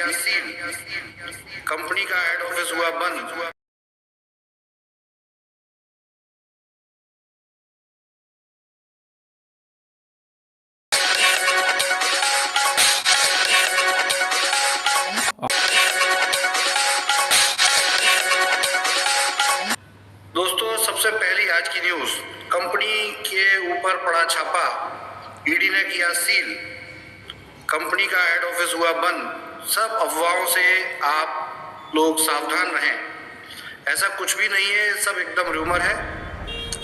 किया seal, company का head office हुआ बंद। दोस्तों, सबसे पहली आज की न्यूज, कंपनी के ऊपर पड़ा छापा, ईडी ने किया सील, कंपनी का हेड ऑफिस हुआ बंद। सब अफवाहों से आप लोग सावधान रहें, ऐसा कुछ भी नहीं है, सब एकदम रूमर है।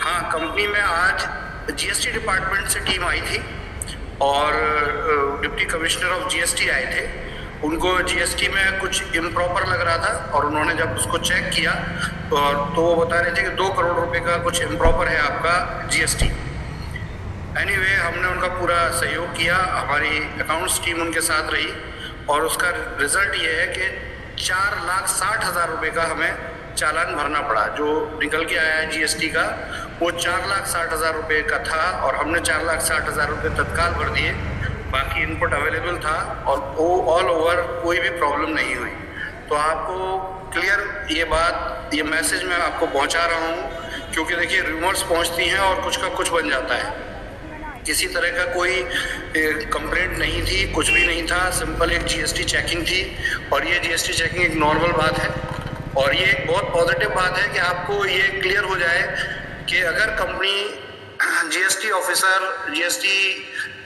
हाँ, कंपनी में आज जीएसटी डिपार्टमेंट से टीम आई थी और डिप्टी कमिश्नर ऑफ जीएसटी आए थे। उनको जीएसटी में कुछ इम्प्रॉपर लग रहा था और उन्होंने जब उसको चेक किया तो वो बता रहे थे कि 2 करोड़ रुपए का कुछ इम्प्रॉपर है आपका जीएसटी। एनीवे, हमने उनका पूरा सहयोग किया, हमारी अकाउंट्स टीम उनके साथ रही और उसका रिजल्ट ये है कि 4,60,000 रुपये का हमें चालान भरना पड़ा। जो निकल के आया है जीएसटी का वो 4,60,000 रुपये का था और हमने 4,60,000 रुपये तत्काल भर दिए। बाकी इनपुट अवेलेबल था और वो ऑल ओवर कोई भी प्रॉब्लम नहीं हुई। तो आपको क्लियर ये बात, ये मैसेज मैं आपको पहुंचा रहा हूं, क्योंकि देखिए रूमर्स पहुंचती हैं और कुछ का कुछ बन जाता है। किसी तरह का कोई कंप्लेंट नहीं थी, कुछ भी नहीं था, सिंपल एक जीएसटी चेकिंग थी और ये जीएसटी चेकिंग एक नॉर्मल बात है और ये एक बहुत पॉजिटिव बात है कि आपको ये क्लियर हो जाए कि अगर कंपनी जीएसटी ऑफिसर, जीएसटी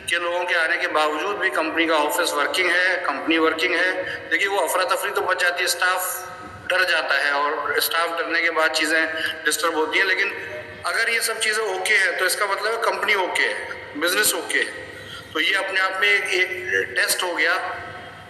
के लोगों के आने के बावजूद भी कंपनी का ऑफिस वर्किंग है, कंपनी वर्किंग है, देखिए वो अफरा तफरी तो बच जाती है, स्टाफ डर जाता है और स्टाफ डरने के बाद चीज़ें डिस्टर्ब होती हैं। लेकिन अगर ये सब चीज़ें ओके है तो इसका मतलब है कंपनी ओके है, बिजनेस ओके है। तो ये अपने आप में एक टेस्ट हो गया,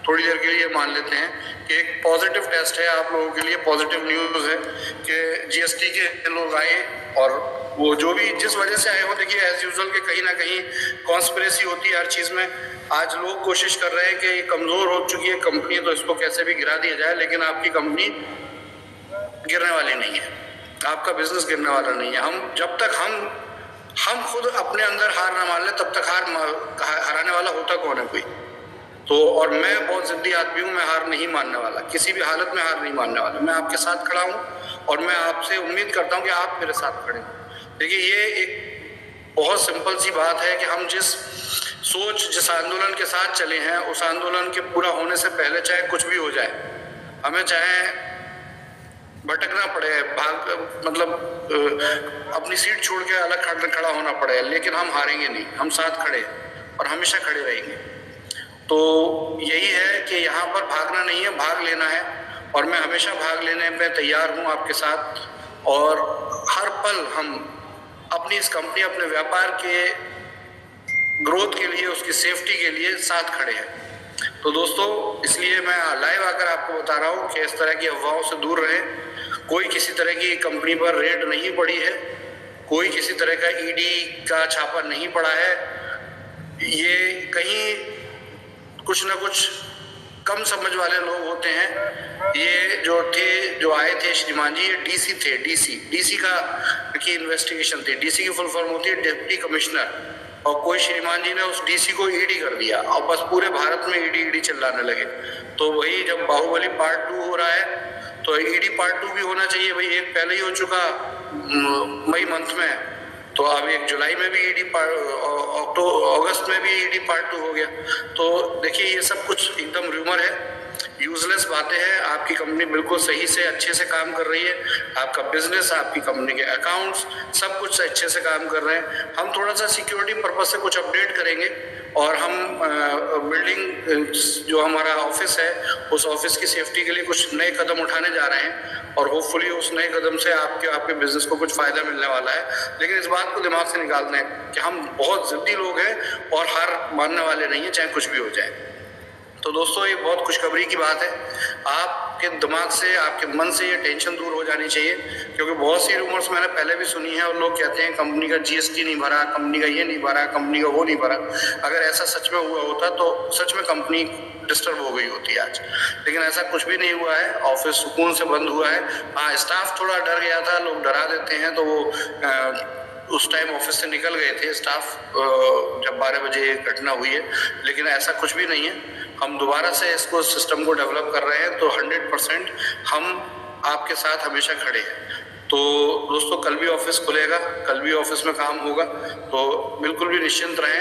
थोड़ी देर के लिए मान लेते हैं कि एक पॉजिटिव टेस्ट है आप लोगों के लिए, पॉजिटिव न्यूज़ है कि जीएसटी के लोग आए और वो जो भी जिस वजह से आए हो, देखिए एज यूजुअल के कहीं ना कहीं कॉन्स्पिरेसी होती है हर चीज़ में। आज लोग कोशिश कर रहे हैं कि ये कमज़ोर हो चुकी है कंपनी तो इसको कैसे भी गिरा दिया जाए, लेकिन आपकी कंपनी गिरने वाली नहीं है, आपका बिजनेस गिरने वाला नहीं है। हम जब तक हम खुद अपने अंदर हार ना मान ले तब तक हराने वाला होता कौन है कोई। तो और मैं बहुत जिद्दी आदमी हूँ, मैं हार नहीं मानने वाला, किसी भी हालत में हार नहीं मानने वाला। मैं आपके साथ खड़ा हूँ और मैं आपसे उम्मीद करता हूँ कि आप मेरे साथ खड़े हैं। देखिए ये एक बहुत सिंपल सी बात है कि हम जिस आंदोलन के साथ चले हैं उस आंदोलन के पूरा होने से पहले चाहे कुछ भी हो जाए, हमें चाहे भटकना पड़े, अपनी सीट छोड़ के अलग खड़ा होना पड़े, लेकिन हम हारेंगे नहीं, हम साथ खड़े और हमेशा खड़े रहेंगे। तो यही है कि यहाँ पर भागना नहीं है, भाग लेना है और मैं हमेशा भाग लेने में तैयार हूँ आपके साथ। और हर पल हम अपनी इस कंपनी, अपने व्यापार के ग्रोथ के लिए, उसकी सेफ्टी के लिए साथ खड़े हैं। तो दोस्तों, इसलिए मैं लाइव आकर आपको बता रहा हूँ कि इस तरह की अफवाहों से दूर रहें। कोई किसी तरह की कंपनी पर रेड नहीं पड़ी है, कोई किसी तरह का ईडी का छापा नहीं पड़ा है। ये कहीं कुछ ना कुछ कम समझ वाले लोग होते हैं। ये जो आए थे श्रीमान जी, ये डीसी थे, डीसी की इन्वेस्टिगेशन थी। डीसी की फुल फॉर्म होती है डिप्टी कमिश्नर, और कोई श्रीमान जी ने उस डीसी को ईडी कर दिया और बस पूरे भारत में ईडी चिल्लाने लगे। तो वही जब बाहुबली पार्ट 2 हो रहा है तो ईडी पार्ट 2 भी होना चाहिए भाई। एक पहले ही हो चुका मई मंथ में, तो अब एक जुलाई में भी ईडी अगस्त में भी ईडी पार्ट 2 हो गया। तो देखिए ये सब कुछ एकदम रूमर है, यूजलेस बातें हैं। आपकी कंपनी बिल्कुल सही से अच्छे से काम कर रही है, आपका बिजनेस, आपकी कंपनी के अकाउंट्स सब कुछ अच्छे से काम कर रहे हैं। हम थोड़ा सा सिक्योरिटी पर्पज से कुछ अपडेट करेंगे और हम बिल्डिंग जो हमारा ऑफिस है उस ऑफिस की सेफ्टी के लिए कुछ नए कदम उठाने जा रहे हैं और होपफुली उस नए कदम से आपके बिजनेस को कुछ फायदा मिलने वाला है। लेकिन इस बात को दिमाग से निकाल दें कि हम बहुत जिद्दी लोग हैं और हार मानने वाले नहीं हैं, चाहे कुछ भी हो जाए। तो दोस्तों, ये बहुत खुशखबरी की बात है। आपके दिमाग से, आपके मन से ये टेंशन दूर हो जानी चाहिए, क्योंकि बहुत सी रूमर्स मैंने पहले भी सुनी है और लोग कहते हैं कंपनी का जीएसटी नहीं भरा, कंपनी का ये नहीं भरा, कंपनी का वो नहीं भरा। अगर ऐसा सच में हुआ होता तो सच में कंपनी डिस्टर्ब हो गई होती आज, लेकिन ऐसा कुछ भी नहीं हुआ है। ऑफिस सुकून से बंद हुआ है। हाँ, स्टाफ थोड़ा डर गया था, लोग डरा देते हैं, तो वो उस टाइम ऑफिस से निकल गए थे स्टाफ जब 12 बजे घटना हुई है, लेकिन ऐसा कुछ भी नहीं है। हम दोबारा से इसको सिस्टम को डेवलप कर रहे हैं, तो 100% हम आपके साथ हमेशा खड़े हैं। तो दोस्तों, कल भी ऑफिस खुलेगा, कल भी ऑफिस में काम होगा, तो बिल्कुल भी निश्चिंत रहें।